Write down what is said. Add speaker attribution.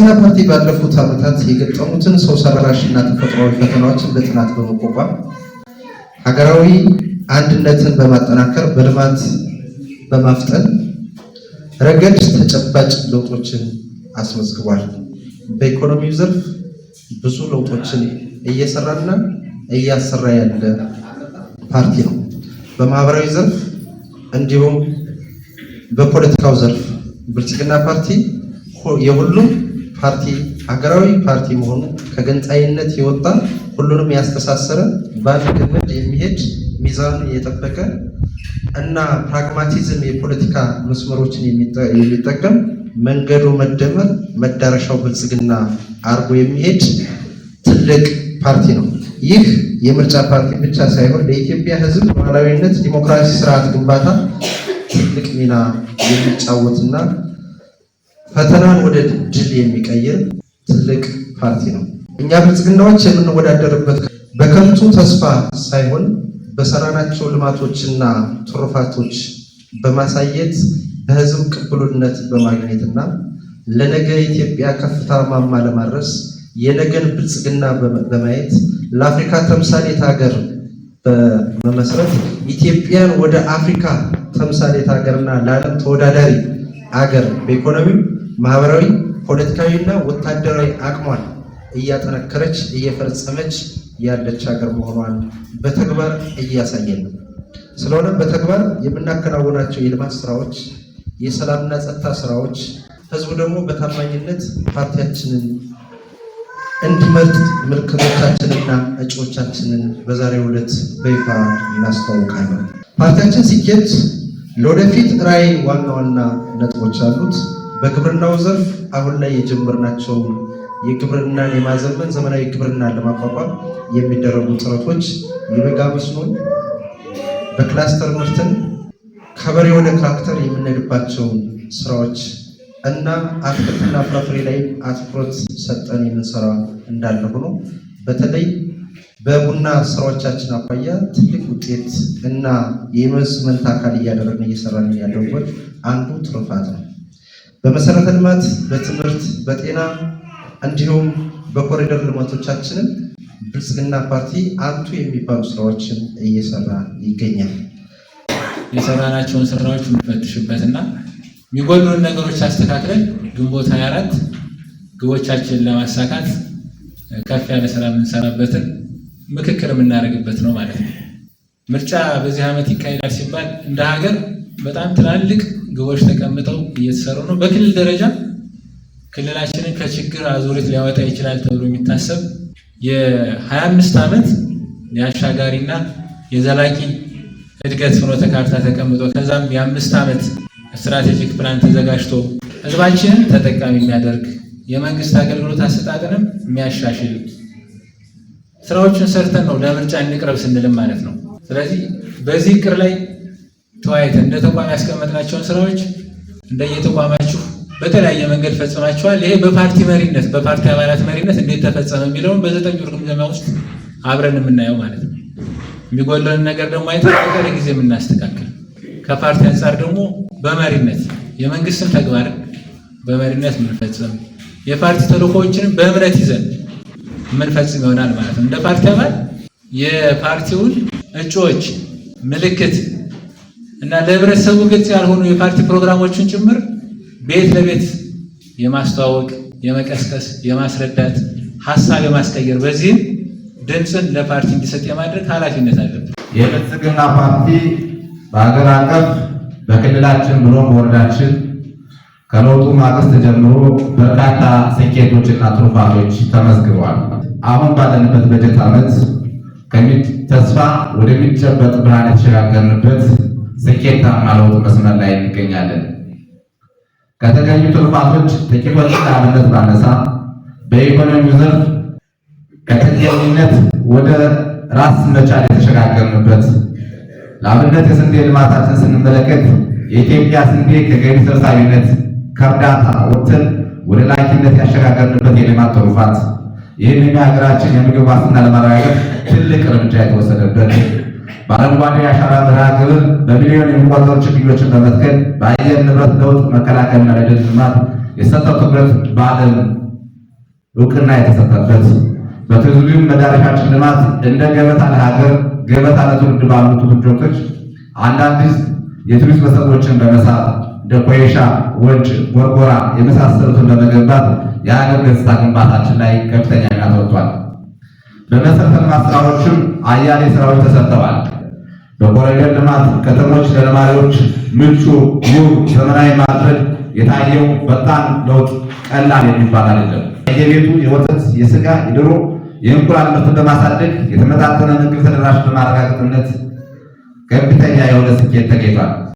Speaker 1: ብልጽግና ፓርቲ ባለፉት ዓመታት የገጠሙትን ሰው ሰራሽና ተፈጥሯዊ ፈተናዎችን በጥናት በመቋቋም ሀገራዊ አንድነትን በማጠናከር በልማት በማፍጠን ረገድ ተጨባጭ ለውጦችን አስመዝግቧል። በኢኮኖሚው ዘርፍ ብዙ ለውጦችን እየሰራና እያሰራ ያለ ፓርቲ ነው። በማህበራዊ ዘርፍ እንዲሁም በፖለቲካው ዘርፍ ብልጽግና ፓርቲ የሁሉም ፓርቲ ሀገራዊ ፓርቲ መሆኑ ከገንጣይነት የወጣ ሁሉንም ያስተሳሰረ በአንድ ገመድ የሚሄድ ሚዛኑን የጠበቀ እና ፕራግማቲዝም የፖለቲካ መስመሮችን የሚጠቀም መንገዱ መደመር መዳረሻው ብልጽግና አርጎ የሚሄድ ትልቅ ፓርቲ ነው። ይህ የምርጫ ፓርቲ ብቻ ሳይሆን ለኢትዮጵያ ሕዝብ ሉዓላዊነት፣ ዲሞክራሲ ስርዓት ግንባታ ትልቅ ሚና የሚጫወትና ፈተናን ወደ ድል የሚቀይር ትልቅ ፓርቲ ነው። እኛ ብልጽግናዎች የምንወዳደርበት በከንቱ ተስፋ ሳይሆን በሰራናቸው ልማቶችና ትሩፋቶች በማሳየት በህዝብ ቅቡልነት በማግኘትና ለነገ ኢትዮጵያ ከፍታ ማማ ለማድረስ የነገን ብልጽግና በማየት ለአፍሪካ ተምሳሌት ሀገር በመመስረት ኢትዮጵያን ወደ አፍሪካ ተምሳሌት ሀገርና ለዓለም ተወዳዳሪ ሀገር በኢኮኖሚው፣ ማህበራዊ፣ ፖለቲካዊና ወታደራዊ አቅሟን እያጠነከረች እየፈጸመች ያለች ሀገር መሆኗን በተግባር እያሳየን ነው። ስለሆነ በተግባር የምናከናውናቸው የልማት ስራዎች፣ የሰላምና ጸጥታ ስራዎች ህዝቡ ደግሞ በታማኝነት ፓርቲያችንን እንዲመርጥ ምልክቶቻችንና እጩዎቻችንን በዛሬው ዕለት በይፋ እናስተዋውቃለን። ፓርቲያችን ሲኬድ ለወደፊት ራዕይ ዋና ዋና ነጥቦች አሉት። በግብርናው ዘርፍ አሁን ላይ የጀመርናቸው የግብርናን የማዘመን ዘመናዊ ግብርናን ለማቋቋም የሚደረጉ ጥረቶች የበጋ መስኖን በክላስተር ምርትን ከበሬ ወደ ትራክተር የምንሄድባቸውን ስራዎች እና አትክልትና ፍራፍሬ ላይ አትኩሮት ሰጠን የምንሰራ እንዳለ ሆኖ በተለይ በቡና ስራዎቻችን አኳያ ትልቅ ውጤት እና የኢንቨስትመንት አካል እያደረግን እየሰራን ያለበት አንዱ ትሩፋት ነው። በመሰረተ ልማት፣ በትምህርት፣ በጤና እንዲሁም በኮሪደር ልማቶቻችንን ብልጽግና ፓርቲ አንቱ የሚባሉ ስራዎችን እየሰራ ይገኛል።
Speaker 2: የሰራናቸውን ስራዎች የምንፈትሽበትና የሚጎሉን ነገሮች አስተካክለን ግንቦት 24 ግቦቻችንን ለማሳካት ከፍ ያለ ስራ የምንሰራበትን ምክክር የምናደርግበት ነው ማለት ነው። ምርጫ በዚህ ዓመት ይካሄዳል ሲባል እንደ ሀገር በጣም ትላልቅ ግቦች ተቀምጠው እየተሰሩ ነው። በክልል ደረጃ ክልላችንን ከችግር አዙሪት ሊያወጣ ይችላል ተብሎ የሚታሰብ የ25 ዓመት የአሻጋሪና የዘላቂ እድገት ፍኖተ ካርታ ተቀምጦ ከዛም የ5 ዓመት ስትራቴጂክ ፕላን ተዘጋጅቶ ህዝባችንን ተጠቃሚ የሚያደርግ የመንግስት አገልግሎት አሰጣጥንም የሚያሻሽል ስራዎችን ሰርተን ነው ለምርጫ እንቅረብ ስንልም ማለት ነው። ስለዚህ በዚህ እቅድ ላይ ተወያይተን እንደ ተቋም ያስቀመጥናቸውን ስራዎች እንደየተቋማችሁ በተለያየ መንገድ ፈጽማችኋል። ይሄ በፓርቲ መሪነት በፓርቲ አባላት መሪነት እንዴት ተፈጸመ የሚለውን በ9 ወር ግምገማ ውስጥ አብረን የምናየው ማለት ነው። የሚጎለንን ነገር ደግሞ አይተን በቀሪ ጊዜ የምናስተካክል ከፓርቲ አንጻር ደግሞ በመሪነት የመንግስትን ተግባር በመሪነት የምንፈጽም የፓርቲ ተልእኮዎችንም በእምነት ይዘን የምንፈጽም ይሆናል ማለት ነው። እንደ ፓርቲ አባል የፓርቲውን እጩዎች ምልክት እና ለህብረተሰቡ ግልጽ ያልሆኑ የፓርቲ ፕሮግራሞችን ጭምር ቤት ለቤት የማስተዋወቅ፣ የመቀስቀስ፣ የማስረዳት፣ ሀሳብ የማስቀየር በዚህም ድምፅን ለፓርቲ እንዲሰጥ የማድረግ ኃላፊነት አለብን።
Speaker 3: የብልጽግና ፓርቲ በሀገር አቀፍ በክልላችን ብሎም በወረዳችን ከለውጡ ማግስት ጀምሮ በርካታ ስኬቶችና ትሩፋቶች ተመዝግበዋል። አሁን ባለንበት በጀት ዓመት ተስፋ ወደሚጨበጥ ብርሃን የተሸጋገርንበት ስኬታማ ለውጥ መስመር ላይ እንገኛለን። ከተገኙ ትሩፋቶች ጥቂቶችን ለአብነት ባነሳ በኢኮኖሚው ዘርፍ ከጥገኝነት ወደ ራስ መቻል የተሸጋገርንበት፣ ለአብነት የስንዴ ልማታችን ስንመለከት የኢትዮጵያ ስንዴ ከገቢ ሰብሳቢነት ከእርዳታ ወጥተን ወደ ላኪነት ያሸጋገርንበት የልማት ትሩፋት፣ ይህንን የሀገራችን የምግብ ዋስትና ለማረጋገጥ ትልቅ እርምጃ የተወሰደበት፣ በአረንጓዴ አሻራ መርሃ ግብር በሚሊዮን የሚቆጠሩ ችግኞችን በመትከል በአየር ንብረት ለውጥ መከላከልና ለደን ልማት የሰጠው ትኩረት በዓለም እውቅና የተሰጠበት በቱሪዝም መዳረሻችን ልማት እንደ ገበታ ለሀገር ገበታ ለትውልድ ባሉ ፕሮጀክቶች አንዳንድ የቱሪስት መስህቦችን በመሳብ እንደ ኮይሻ፣ ወንጭ፣ ጎርጎራ የመሳሰሉትን በመገንባት የሀገር ገጽታ ግንባታችን ላይ ከፍተኛ ሚና ተወጥቷል። በመሰረተ ልማት ስራዎችም አያሌ ስራዎች ተሰርተዋል። በኮሪደር ልማት ከተሞች ለነዋሪዎች ምቹ፣ ውብ፣ ዘመናዊ ማድረግ የታየው ፈጣን ለውጥ ቀላል የሚባል አይደለም። የቤቱ የወተት፣ የስጋ፣ የዶሮ፣ የእንቁላል ምርትን በማሳደግ የተመጣጠነ ምግብ ተደራሽ በማረጋገጥነት ከፍተኛ የሆነ ስኬት ተገኝቷል።